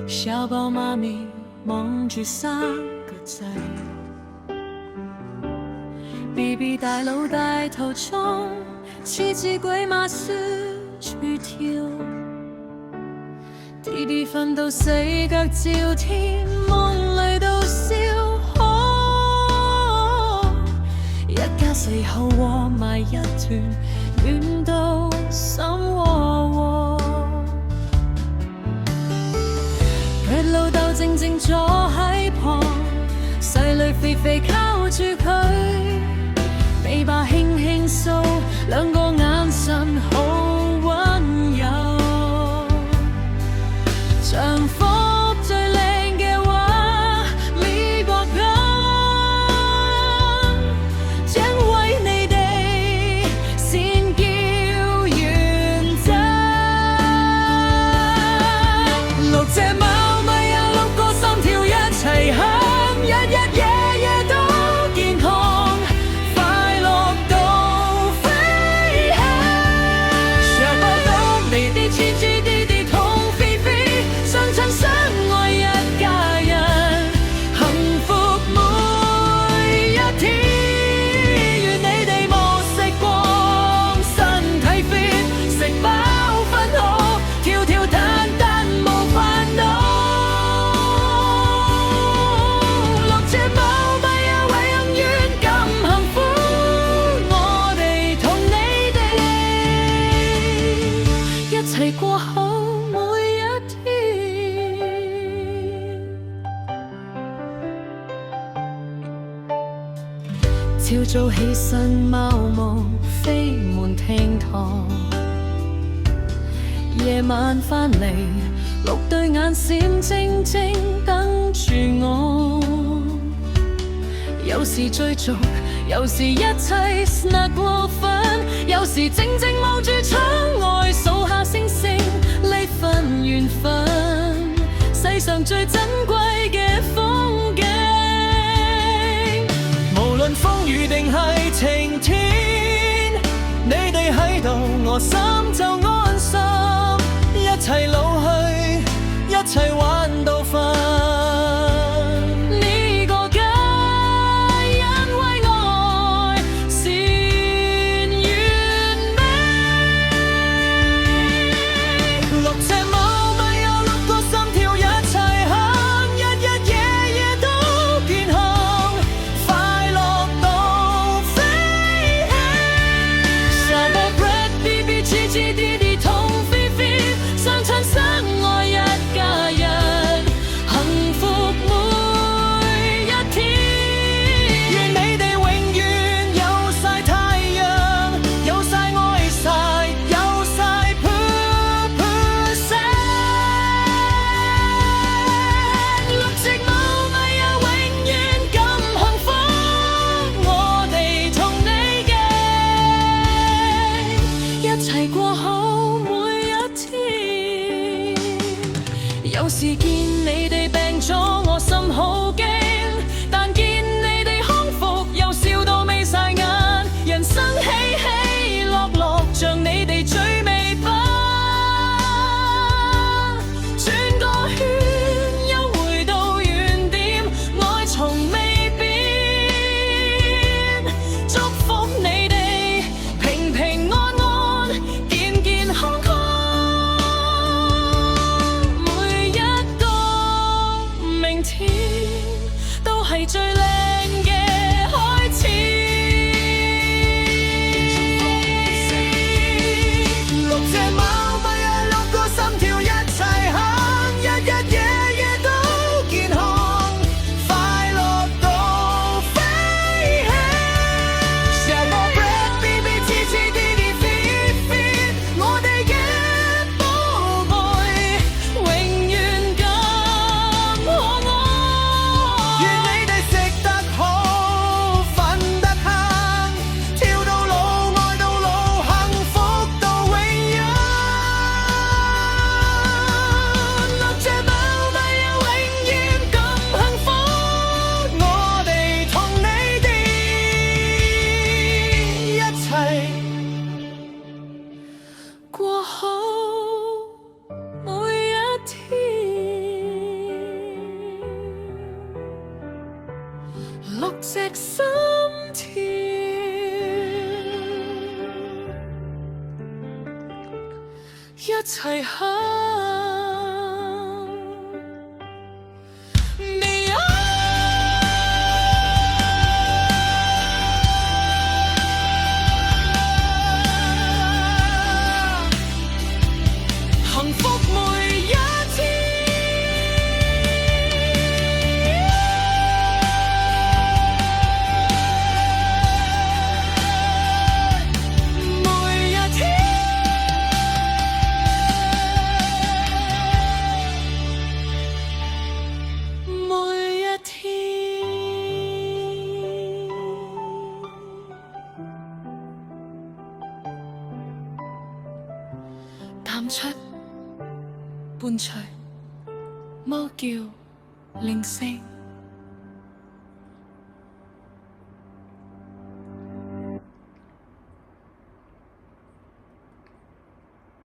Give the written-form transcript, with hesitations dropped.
小寶媽咪忙住生個仔，BB 大腦大頭中，似隻鬼馬四處跳，弟弟瞓到四腳朝天，夢裏都笑呵，一家四口窩埋一團，暖到心窩窩。佢老豆靜靜坐喺旁，細女肥肥靠住佢，尾巴輕輕掃，兩個眼神好溫柔。丈夫最靚嘅話，美國人將為你哋先叫完整。六隻貓咪有六個心跳一齊響，日日夜夜都健康，快樂到飛起。想不到你哋親親弟弟同肥肥，相親相愛一家人，幸福每一天。願你哋冇食光，身體 fit， 食飽瞓好，跳跳彈彈冇煩惱。六隻貓咪啊，永遠咁幸福，我哋同你哋一齊過好每一天。朝早起身，貓毛飛滿廳堂，夜晚返嚟，六對眼閃晶晶等住我。有時追逐，有時一齊 snack 過分，有時靜靜望住窗外數下星星，呢份緣分，世上最珍貴嘅風景。無論風雨定係晴天，你哋喺度，我心就安心。一齊老去，一齊玩到瞓。呢個家因為愛善完美。六隻貓咪有六個心跳一齊響，日日夜夜都健康，快樂到飛起。傻寶 Brad BB 黐黐啲啲同肥肥，相親相愛一家人，幸福每一天。願你哋永遠有晒太陽，有晒愛晒，有晒噗噗聲。六隻貓咪啊，永遠咁幸福，我哋同你嘅一齊過好每一天。有時見你哋病咗，我心好驚，但見你哋康復又笑到眯晒眼，人生起起落落，像你哋最尾巴。轉個圈又回到原點，愛從未變。祝福你哋平平安安，健健康康，每一個明天。齊享。幸福每一天，每一天，每一天，淡出伴隨，貓叫鈴聲。